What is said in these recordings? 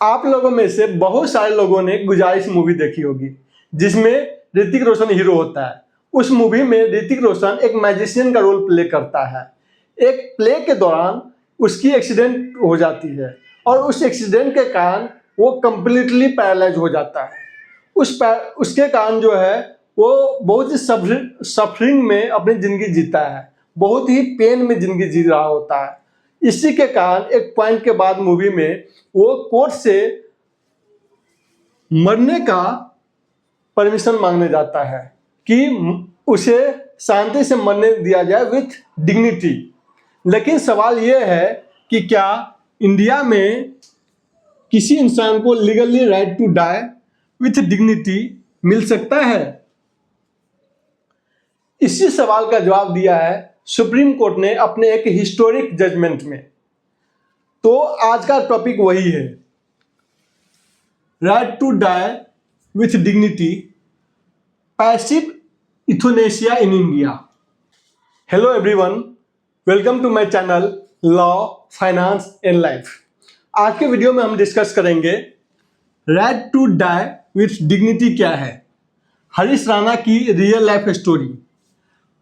आप लोगों में से बहुत सारे लोगों ने गुजारिश मूवी देखी होगी जिसमें ऋतिक रोशन हीरो होता है। उस मूवी में ऋतिक रोशन एक मैजिशियन का रोल प्ले करता है। एक प्ले के दौरान उसकी एक्सीडेंट हो जाती है और उस एक्सीडेंट के कारण वो कंप्लीटली पैरालाइज हो जाता है। उसके कारण जो है वो बहुत ही सफरिंग में अपनी ज़िंदगी जीता है, बहुत ही पेन में ज़िंदगी जी रहा होता है। इसी के कारण एक पॉइंट के बाद मूवी में वो कोर्ट से मरने का परमिशन मांगने जाता है कि उसे शांति से मरने दिया जाए विथ डिग्निटी। लेकिन सवाल ये है कि क्या इंडिया में किसी इंसान को legally right to die with dignity मिल सकता है? इसी सवाल का जवाब दिया है सुप्रीम कोर्ट ने अपने एक हिस्टोरिक जजमेंट में। तो आज का टॉपिक वही है, right to die with dignity, passive euthanasia in India. Hello everyone, welcome to my channel law, finance and life. आज के वीडियो में हम डिस्कस करेंगे right to die with dignity क्या है, हरीश राणा की real life story,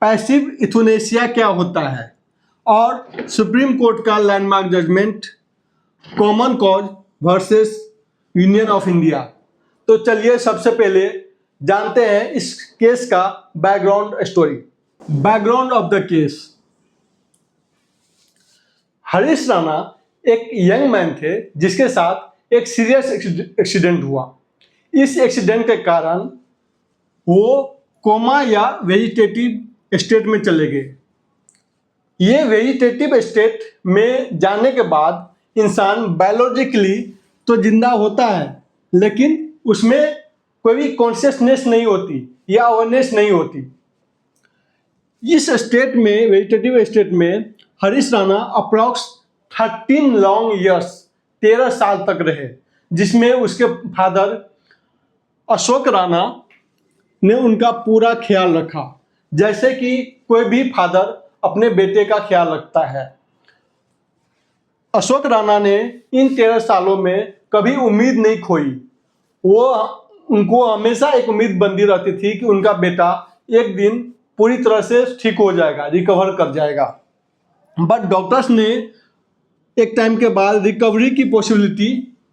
passive euthanasia क्या होता है और सुप्रीम कोर्ट का landmark judgement common cause versus union of India. तो चलिए सबसे पहले जानते हैं इस केस का background story. Background of the case, Harish Rana एक यंग मैन थे जिसके साथ एक सीरियस एक्सीडेंट हुआ। इस एक्सीडेंट के कारण वो कोमा या वेजिटेटिव स्टेट में चले गए। ये वेजिटेटिव स्टेट में जाने के बाद इंसान बायोलॉजिकली तो जिंदा होता है, लेकिन उसमें कोई भी कॉन्शियसनेस नहीं होती या अवेयरनेस नहीं होती। इस स्टेट में, वेजिटेटिव स्टेट में Harish Rana approx 13 long years, 13 साल तक रहे, जिसमें उसके फादर अशोक राणा ने उनका पूरा ख्याल रखा, जैसे कि कोई भी फादर अपने बेटे का ख्याल रखता है। अशोक राणा ने इन 13 सालों में कभी उम्मीद नहीं खोई। उनको हमेशा एक उम्मीद बंधी रहती थी कि उनका बेटा एक दिन पूरी तरह से ठीक हो जाएगा, रिकवर कर जाएगा। बट डॉक्टर्स ने एक टाइम के बाद रिकवरी की पॉसिबिलिटी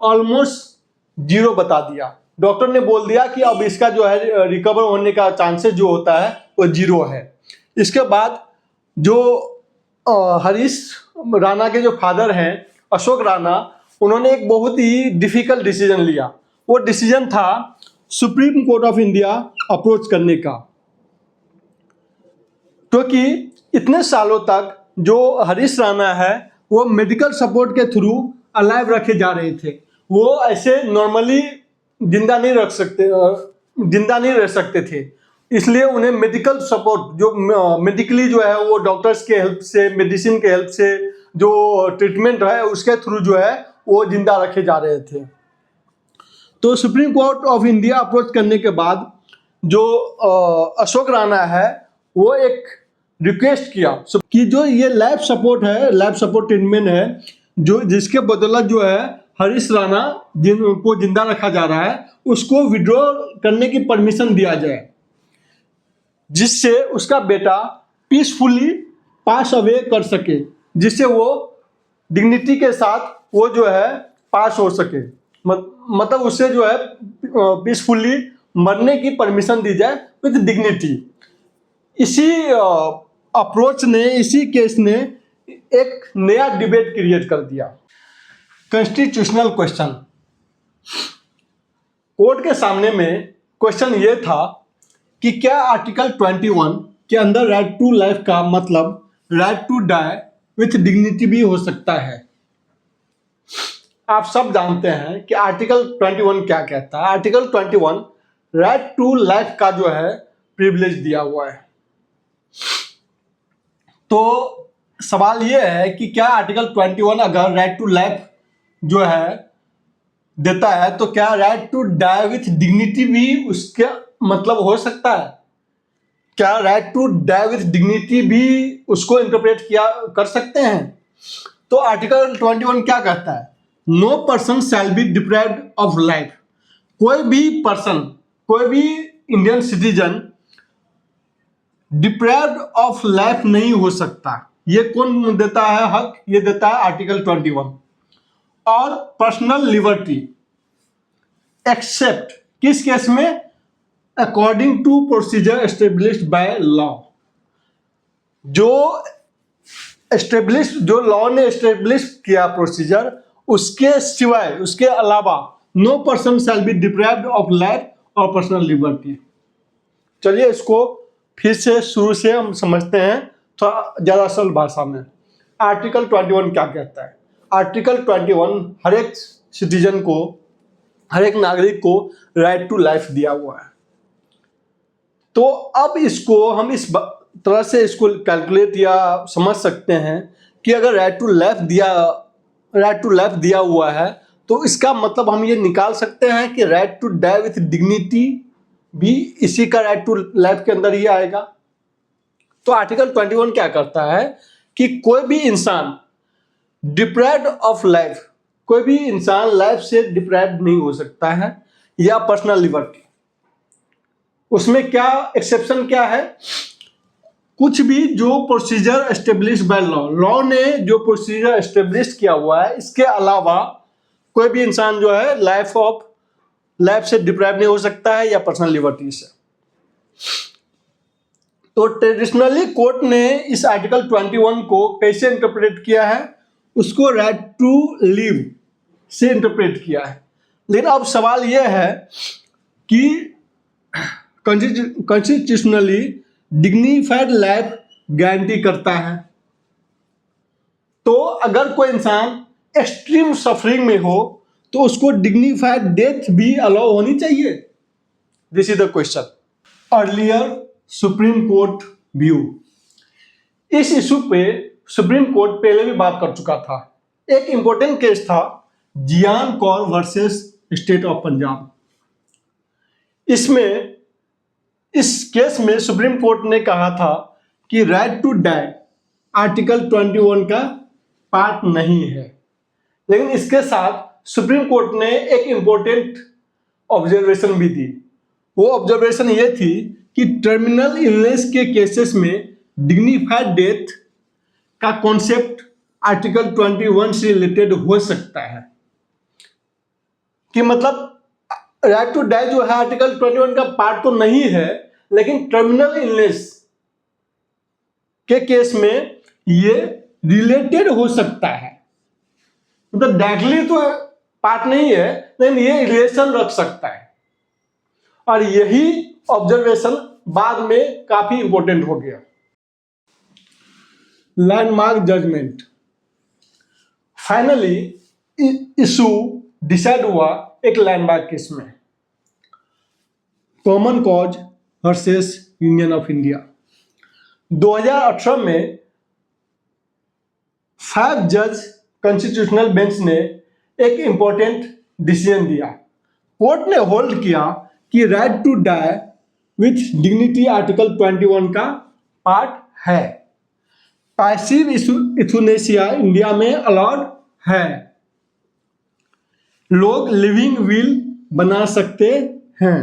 ऑलमोस्ट 0 बता दिया। डॉक्टर ने बोल दिया कि अब इसका जो है रिकवर होने का चांसेस जो होता है वो 0 है। इसके बाद जो हरीश राणा के जो फादर हैं अशोक राणा, उन्होंने एक बहुत ही डिफिकल्ट डिसीजन लिया। वो डिसीजन था supreme court of India approach करने का, क्योंकि इतने सालों तक जो हरीश राणा है वो मेडिकल सपोर्ट के थ्रू अलाइव रखे जा रहे थे। वो ऐसे नॉर्मली जिंदा नहीं रह सकते थे, इसलिए उन्हें मेडिकल सपोर्ट, जो मेडिकली जो है वो डॉक्टर्स के हेल्प से, मेडिसिन के हेल्प से जो ट्रीटमेंट है उसके थ्रू जो है वो जिंदा रखे जा रहे थे। तो supreme court of India approach करने के बाद जो अशोक राणा है वो एक रिक्वेस्ट किया कि जो ये लाइफ सपोर्ट है, लाइफ सपोर्ट ट्रीटमेंट है, जो जिसके बदौलत जो है हरीश राणा जिनको जिंदा रखा जा रहा है उसको विड्रॉ करने की परमिशन दिया जाए, जिससे उसका बेटा पीसफुली पास अवे कर सके, जिससे वो डिग्निटी के साथ वो जो है पास हो सके। मतलब उससे जो है पीसफुली मरने की परमिशन दी जाए विद डिग्निटी। इसी अप्रोच ने, इसी केस ने एक नया डिबेट क्रिएट कर दिया। कॉन्स्टिट्यूशनल क्वेश्चन, कोर्ट के सामने में क्वेश्चन ये था कि क्या आर्टिकल 21 के अंदर राइट टू लाइफ का मतलब right to die with dignity भी हो सकता है? आप सब जानते हैं कि आर्टिकल 21 क्या कहता है। आर्टिकल 21 राइट टू लाइफ का जो है प्रिविलेज दिया हुआ है। तो सवाल ये है कि क्या आर्टिकल 21 अगर राइट टू लाइफ जो है देता है तो क्या right to die with dignity भी उसका मतलब हो सकता है? क्या right to die with dignity भी उसको इंटरप्रेट किया कर सकते हैं? तो आर्टिकल 21 क्या कहता है? No person shall be deprived of life. कोई भी पर्सन, कोई भी Indian citizen deprived of life नहीं हो सकता। ये कौन देता है हक? ये देता है आर्टिकल 21। और पर्सनल लिबर्टी एक्सेप्ट किस केस में? According to procedure established by law. जो लॉ ने एस्टेब्लिश किया प्रोसीजर, उसके सिवाय, उसके अलावा no person shall be deprived of life और पर्सनल लिबर्टी। चलिए इसको फिर से शुरू से हम समझते हैं थोड़ा ज़्यादा सरल भाषा में। आर्टिकल 21 क्या कहता है? आर्टिकल 21 हर एक सिटीजन को, हर एक नागरिक को राइट टू लाइफ दिया हुआ है। तो अब इसको हम इस तरह से इसको कैलकुलेट या समझ सकते हैं कि अगर राइट टू लाइफ दिया हुआ है तो इसका मतलब हम ये निकाल सकते हैं कि right to die with dignity भी इसी का राइट टू लाइफ के अंदर ही आएगा। तो आर्टिकल 21 क्या करता है कि कोई भी इंसान डिप्राइव्ड ऑफ लाइफ, कोई भी इंसान लाइफ से डिप्राइव्ड नहीं हो सकता है, या पर्सनल लिबर्टी। उसमें क्या एक्सेप्शन क्या है? कुछ भी जो प्रोसीजर एस्टेब्लिश बाय लॉ ने जो प्रोसीजर एस्टेब्लिश किया हुआ है, इसके अलावा कोई भी इंसान जो है लाइफ से डिप्राइव नहीं हो सकता है या पर्सनल लिबर्टी से। तो ट्रेडिशनली कोर्ट ने इस आर्टिकल 21 को कैसे इंटरप्रेट किया है? उसको राइट टू लिव से इंटरप्रेट किया है। लेकिन अब सवाल यह है कि कॉन्स्टिट्यूशनली डिग्निफाइड लाइफ गारंटी करता है। तो अगर कोई इंसान एक्सट्रीम सफरिंग में हो तो उसको डिग्निफाइड डेथ भी अलाउ होनी चाहिए। This is the question. Earlier supreme court view, इस इशू पे सुप्रीम कोर्ट पहले भी बात कर चुका था। एक इंपॉर्टेंट केस था Gian Kaur versus state of Punjab. इस केस में सुप्रीम कोर्ट ने कहा था कि राइट टू डाई आर्टिकल 21 का पार्ट नहीं है। लेकिन इसके साथ सुप्रीम कोर्ट ने एक इंपॉर्टेंट ऑब्जर्वेशन भी दी। वो ऑब्जर्वेशन ये थी कि टर्मिनल इलनेस के केसेस में डिग्निफाइड डेथ का कॉन्सेप्ट आर्टिकल 21 से रिलेटेड हो सकता है। कि मतलब राइट टू डाई जो है आर्टिकल 21 का पार्ट तो नहीं है, लेकिन टर्मिनल इलनेस के केस में ये रिलेटेड हो सकता है। मतलब डायरेक्टली तो पार्ट नहीं है, लेकिन ये रिलेशन रख सकता है। और यही ऑब्जर्वेशन बाद में काफी इंपॉर्टेंट हो गया। Landmark judgment, finally issue decide हुआ एक लैंडमार्क केस में, common cause versus union of India. 2018 में 5 जज कॉन्स्टिट्यूशनल बेंच ने एक इंपॉर्टेंट डिसीजन दिया। कोर्ट ने होल्ड किया कि right to die with dignity article 21 का पार्ट है। पैसिव इथुनेसिया इंडिया में अलाउड है। लोग लिविंग विल बना सकते हैं।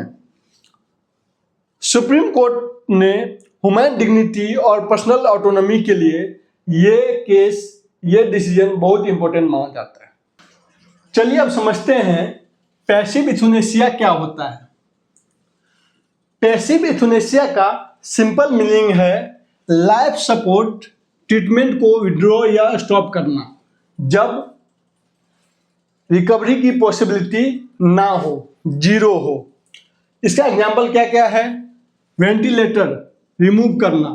सुप्रीम कोर्ट ने ह्यूमन डिग्निटी और पर्सनल ऑटोनॉमी के लिए ये डिसीजन बहुत इंपॉर्टेंट माना जाता है। चलिए अब समझते हैं पैसिव इथुनेसिया क्या होता है। पैसिव इथुनेसिया का सिंपल मीनिंग है लाइफ सपोर्ट ट्रीटमेंट को विड्रॉ या स्टॉप करना जब रिकवरी की पॉसिबिलिटी ना हो, जीरो हो। इसका एग्जाम्पल क्या क्या है? वेंटिलेटर रिमूव करना,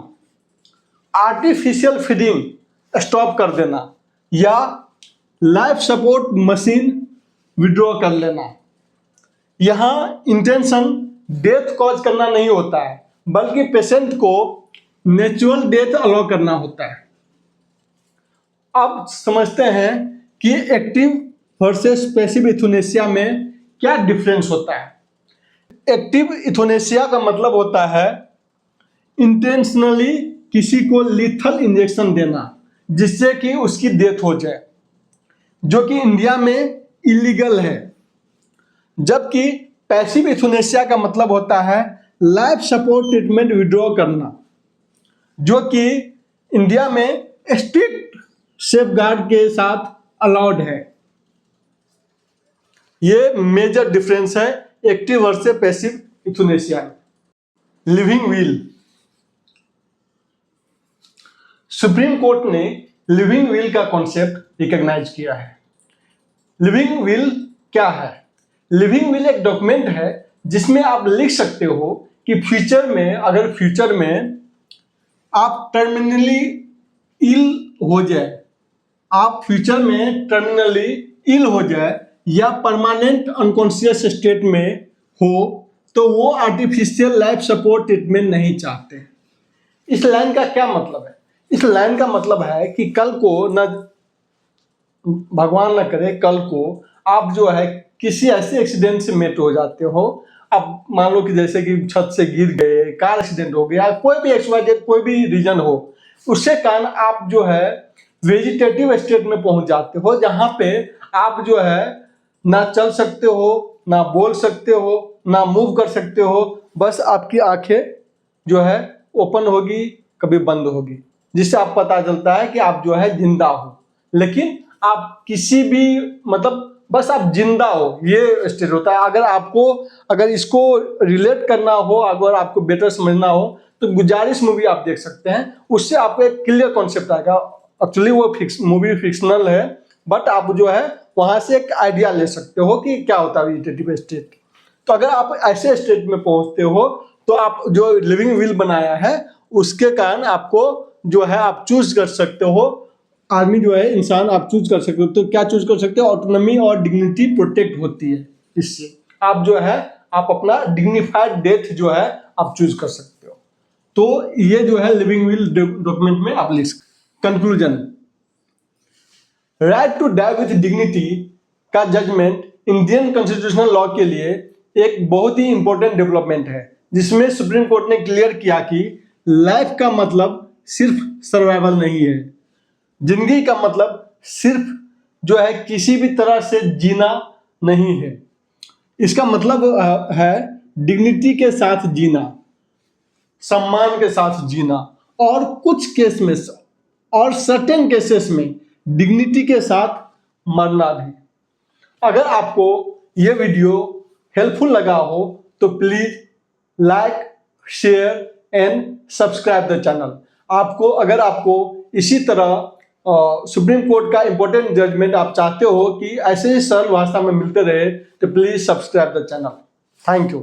आर्टिफिशियल फीडिंग स्टॉप कर देना, या लाइफ सपोर्ट मशीन विड्रॉ कर लेना। यहाँ इंटेंशन डेथ कॉज करना नहीं होता है, बल्कि पेशेंट को नेचुरल डेथ अलाउ करना होता है। अब समझते हैं कि एक्टिव वर्सेस पैसिव इथुनेसिया में क्या डिफरेंस होता है। एक्टिव इथुनेसिया का मतलब होता है इंटेंशनली किसी को लीथल इंजेक्शन देना जिससे कि उसकी डेथ हो जाए, जो कि इंडिया में इलीगल है। जबकि पैसिव यूथनेसिया का मतलब होता है लाइफ सपोर्ट ट्रीटमेंट विड्रॉ करना, जो कि इंडिया में स्ट्रिक्ट सेफगार्ड के साथ अलाउड है। ये मेजर डिफरेंस है active versus passive euthanasia. Living will. Supreme Court ने लिविंग विल का कॉन्सेप्ट रिकॉग्नाइज किया है। लिविंग विल क्या है? लिविंग विल एक डॉक्यूमेंट है जिसमें आप लिख सकते हो कि फ्यूचर में, अगर फ्यूचर में आप टर्मिनली इल हो जाए, आप फ्यूचर में टर्मिनली इल हो जाए या परमानेंट अनकॉन्शियस स्टेट में हो, तो वो आर्टिफिशियल लाइफ सपोर्ट ट्रीटमेंट नहीं चाहते। इस लाइन का क्या मतलब है? इस लाइन का मतलब है कि कल को न, भगवान न करे, कल को आप जो है किसी ऐसे एक्सीडेंट से मेट हो जाते हो। अब मान लो कि जैसे कि छत से गिर गए, कार एक्सीडेंट हो गया, कोई भी एक्सवाइजेड कोई भी रीजन हो, उससे कारण आप जो है वेजिटेटिव स्टेट में पहुंच जाते हो, जहां पे आप जो है ना चल सकते हो, ना बोल सकते हो, ना मूव कर सकते हो, बस आपकी आंखें जो है ओपन होगी, कभी बंद होगी, जिससे आप पता चलता है कि आप जो है जिंदा हो। लेकिन आप किसी भी मतलब बस आप जिंदा हो, ये स्टेट होता है। अगर इसको रिलेट करना हो, अगर आपको बेटर समझना हो, तो गुजारिश मूवी आप देख सकते हैं, उससे आपको एक क्लियर कॉन्सेप्ट आएगा। एक्चुअली वो मूवी फिक्शनल है, बट आप जो है वहां से एक आइडिया ले सकते हो कि क्या होता है वेजिटेटिव स्टेट। तो अगर आप ऐसे स्टेट में पहुंचते हो, तो आप जो लिविंग विल बनाया है उसके कारण आपको जो है आप चूज कर सकते हो, आदमी जो है इंसान आप चूज कर सकते हो। तो क्या चूज कर सकते हो? ऑटोनॉमी और डिग्निटी प्रोटेक्ट होती है, इससे आप जो है आप अपना डिग्निफाइड डेथ जो है आप चूज कर सकते हो। तो ये जो है लिविंग विल डॉक्यूमेंट में आप लिख सकते। Conclusion. Right to die with dignity का जजमेंट इंडियन कॉन्स्टिट्यूशनल लॉ के लिए एक बहुत ही इंपॉर्टेंट डेवलपमेंट है, जिसमें सुप्रीम कोर्ट ने क्लियर किया कि लाइफ का मतलब सिर्फ सर्वाइवल नहीं है। जिंदगी का मतलब सिर्फ जो है किसी भी तरह से जीना नहीं है। इसका मतलब है डिग्निटी के साथ जीना, सम्मान के साथ जीना, और कुछ केस में और सर्टेन केसेस में डिग्निटी के साथ मरना भी। अगर आपको ये वीडियो हेल्पफुल लगा हो तो please like, share and subscribe the channel. अगर आपको इसी तरह सुप्रीम कोर्ट का इंपॉर्टेंट जजमेंट आप चाहते हो कि ऐसे ही सरल भाषा में मिलते रहे, तो please subscribe the channel. Thank you.